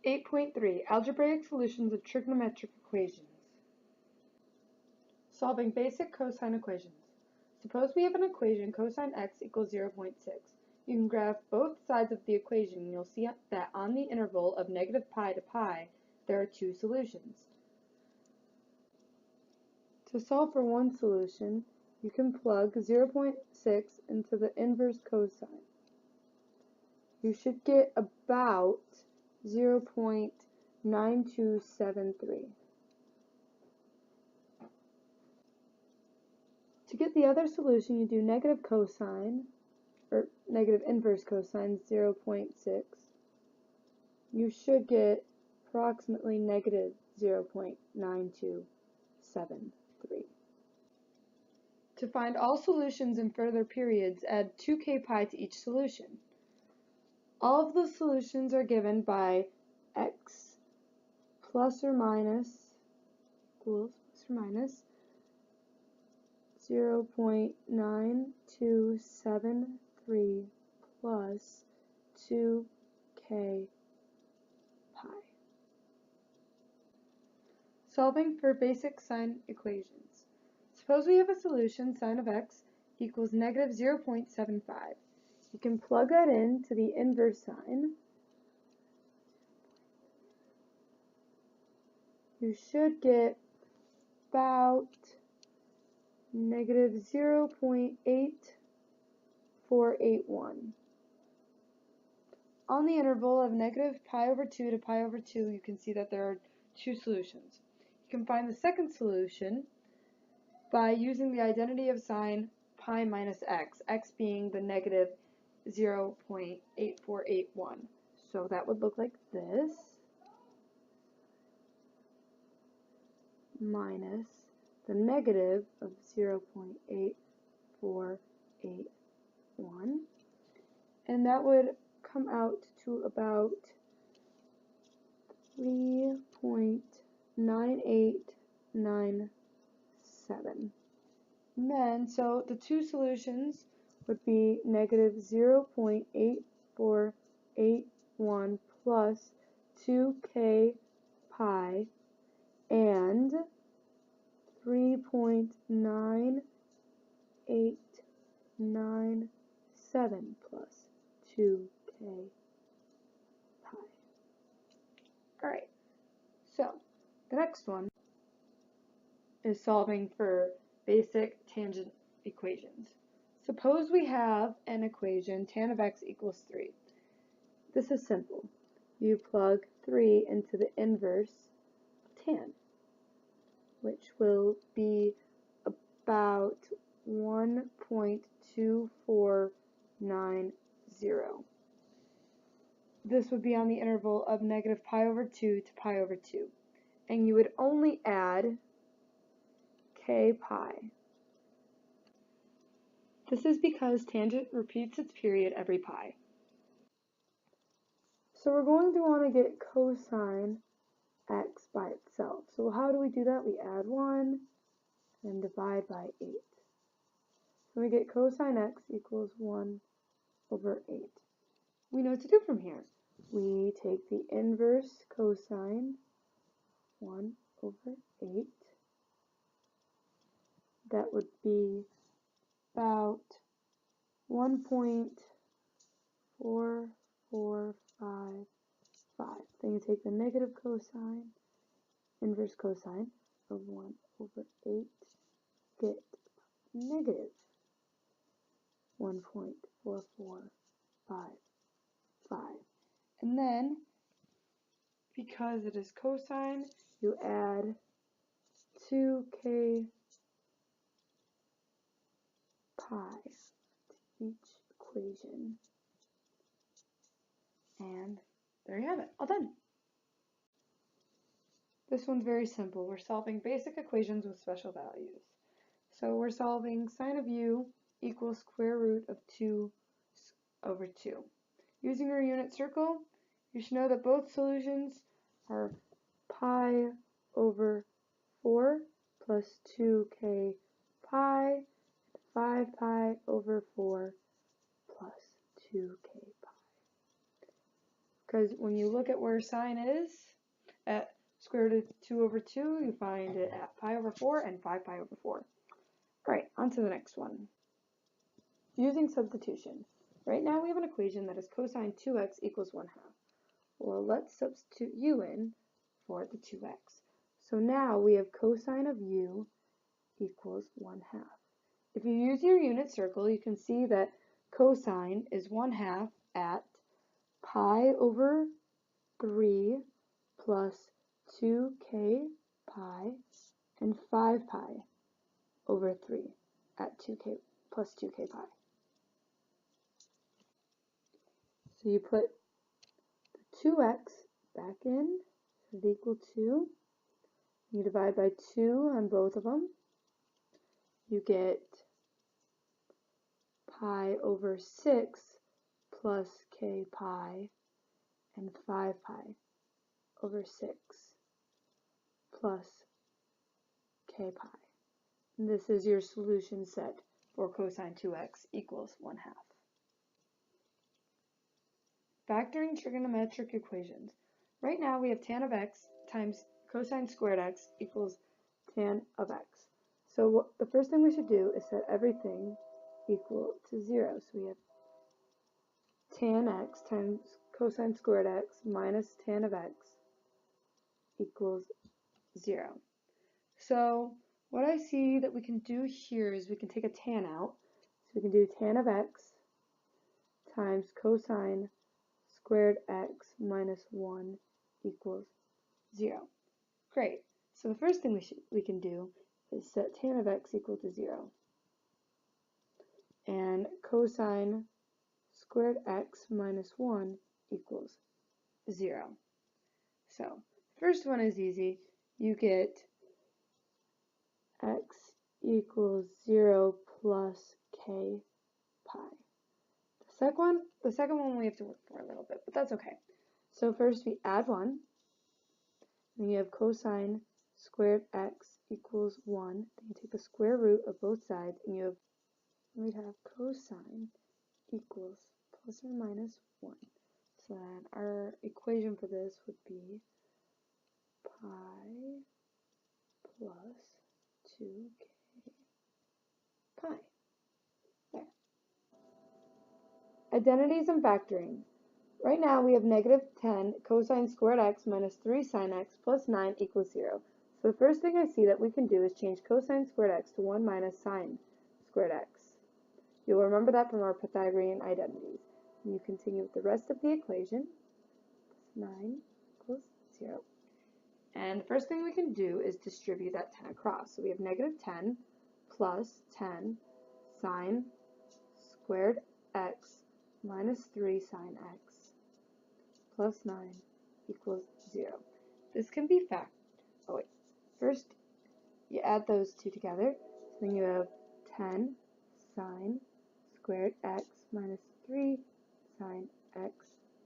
8.3 Algebraic solutions of trigonometric equations. Solving basic cosine equations. Suppose we have an equation cosine x equals 0.6. You can graph both sides of the equation and you'll see that on the interval of negative pi to pi, there are two solutions. To solve for one solution, you can plug 0.6 into the inverse cosine. You should get about 0.9273. To get the other solution, you do negative cosine, or negative inverse cosine, 0.6. You should get approximately negative 0.9273. To find all solutions in further periods, add 2k pi to each solution. All of the solutions are given by x plus or minus equals 0.9273 plus 2k pi. Solving for basic sine equations. Suppose we have a solution sine of x equals negative 0.75. You can plug that into the inverse sine. You should get about negative 0.8481. On the interval of negative pi over 2 to pi over 2, you can see that there are two solutions. You can find the second solution by using the identity of sine pi minus x being the negative 0.8481. So that would look like this, minus the negative of 0.8481, and that would come out to about 3.9897. And then, so the two solutions would be negative 0.8481 plus 2k pi and 3.9897 plus 2k pi. Alright, so the next one is solving for basic tangent equations. Suppose we have an equation tan of x equals 3. This is simple. You plug 3 into the inverse of tan, which will be about 1.2490. This would be on the interval of negative pi over 2 to pi over 2. And you would only add k pi. This is because tangent repeats its period every pi. So we're going to want to get cosine x by itself. So how do we do that? We add 1 and divide by 8. So we get cosine x equals 1 over 8. We know what to do from here. We take the inverse cosine, 1 over 8. That would be about 1.4455. Then you take the negative cosine, inverse cosine of 1 over 8, get negative 1.4455. And then, because it is cosine, you add 2k pi to each equation. And there you have it, all done. This one's very simple. We're solving basic equations with special values. So we're solving sine of u equals square root of 2 over 2. Using our unit circle, you should know that both solutions are pi over 4 plus 2k pi, 5 pi over 4 plus 2k pi. because when you look at where sine is at square root of 2 over 2, you find it at pi over 4 and 5 pi over 4. Alright, on to the next one. Using substitution. Right now we have an equation that is cosine 2x equals 1/2. Well, let's substitute u in for the 2x. So now we have cosine of u equals 1/2. If you use your unit circle, you can see that cosine is 1/2 at pi over 3 plus 2k pi and 5 pi over 3 at 2k plus 2k pi. So you put the 2x back in, so it's equal to, you divide by 2 on both of them, you get pi over 6 plus k pi and 5 pi over 6 plus k pi. And this is your solution set for cosine 2x equals 1/2. Factoring trigonometric equations. Right now we have tan of x times cosine squared x equals tan of x. So the first thing we should do is set everything equal to 0. So we have tan x times cosine squared x minus tan of x equals 0. So what I see that we can do here is we can take a tan out. So we can do tan of x times cosine squared x minus 1 equals 0. Great. So the first thing we can do is set tan of x equal to 0. And cosine squared x minus 1 equals 0. So first one is easy. You get x equals 0 plus k pi. The second one we have to work for a little bit, but that's okay. So first we add 1, then you have cosine squared x equals 1. Then you take the square root of both sides, and we'd have cosine equals plus or minus 1. So then our equation for this would be pi plus 2k pi. There. Identities and factoring. Right now we have negative 10 cosine squared x minus 3 sine x plus 9 equals 0. So the first thing I see that we can do is change cosine squared x to 1 minus sine squared x. You'll remember that from our Pythagorean identities. And you continue with the rest of the equation. 9 equals 0. And the first thing we can do is distribute that 10 across. So we have negative 10 plus 10 sine squared x minus 3 sine x plus 9 equals 0. This can be first you add those two together. So then you have 10 sine squared x minus 3 sine x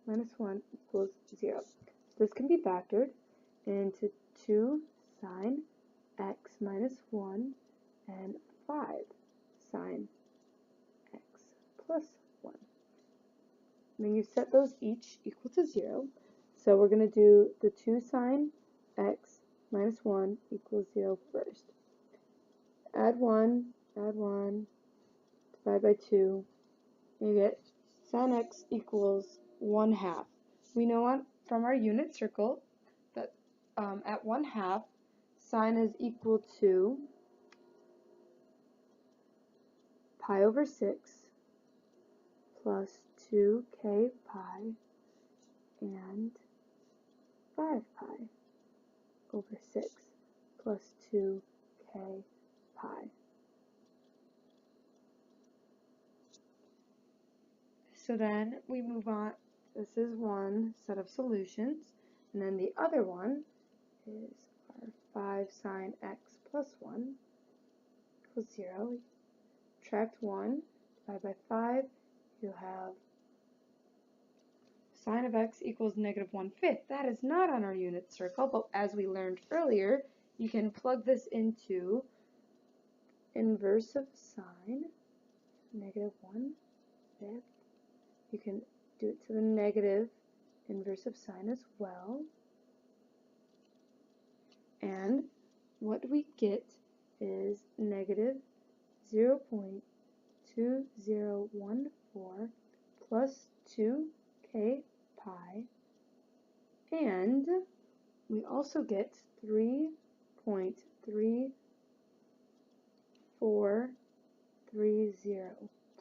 minus 1 equals 0. This can be factored into 2 sine x minus 1 and 5 sine x plus 1. And then you set those each equal to 0. So we're going to do the 2 sine x minus 1 equals 0 first. Add 1, divide by 2, and you get sine x equals 1/2. We know from our unit circle that at 1/2, sine is equal to pi over 6 plus 2k pi and 5 pi over 6 plus 2k pi. So then we move on. This is one set of solutions, and then the other one is our 5 sine x plus 1 equals 0. Subtract 1, divide by 5, you have sine of x equals negative 1/5. That is not on our unit circle, but as we learned earlier, you can plug this into inverse of sine, negative 1/5. You can do it to the negative inverse of sine as well. And what we get is negative 0.2014 plus 2k pi, and we also get 3.3430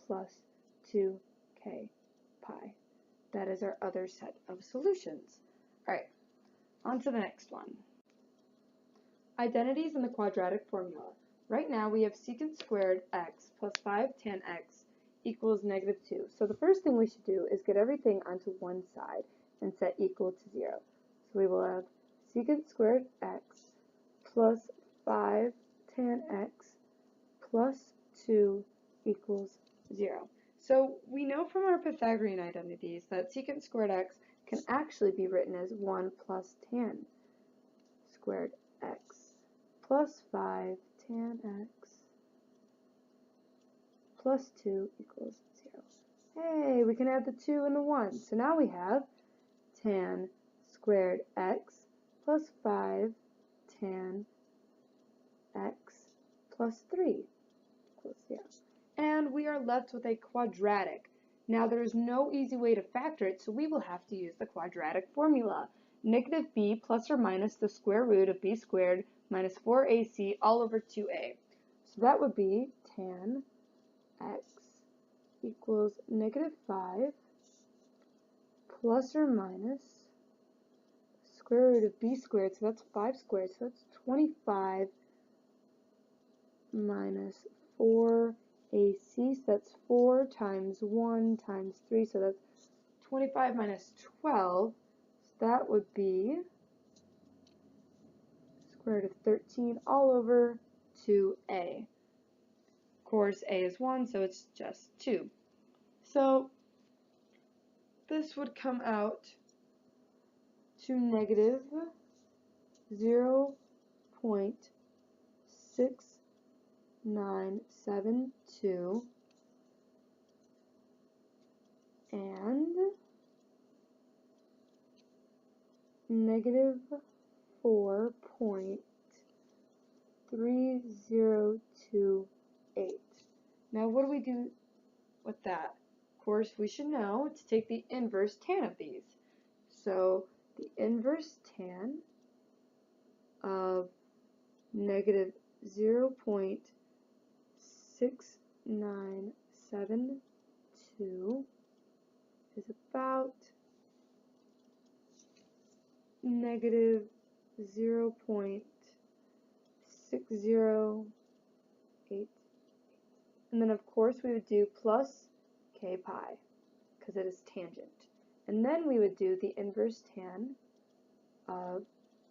plus 2k pi. That is our other set of solutions. All right, on to the next one. Identities in the quadratic formula. Right now we have secant squared x plus 5 tan x equals negative 2. So the first thing we should do is get everything onto one side and set equal to 0. So we will have secant squared x plus 5 tan x plus 2 equals 0. So we know from our Pythagorean identities that secant squared x can actually be written as 1 plus tan squared x plus 5 tan x plus 2 equals 0. Hey, we can add the 2 and the 1. So now we have tan squared x plus 5 tan x plus 3 equals 0. And we are left with a quadratic. Now there is no easy way to factor it, so we will have to use the quadratic formula. Negative b plus or minus the square root of b squared minus 4ac all over 2a. So that would be tan x equals negative 5 plus or minus square root of b squared, so that's 5 squared, so that's 25 minus 4ac, so that's 4 times 1 times 3, so that's 25 minus 12, so that would be square root of 13 all over 2a. Of course, a is 1, so it's just 2. So this would come out to negative 0.6972 and negative 4.3028. Now what do we do with that? Of course, we should know to take the inverse tan of these. So the inverse tan of negative 0.6972 is about negative 0.608. And then, of course, we would do plus k pi, because it is tangent. And then we would do the inverse tan of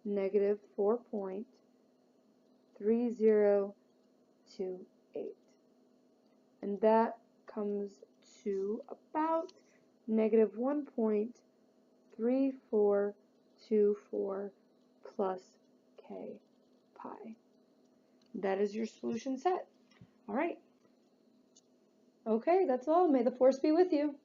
negative 4.3028. And that comes to about negative 1.3424 plus k pi. That is your solution set. All right. Okay, that's all. May the force be with you.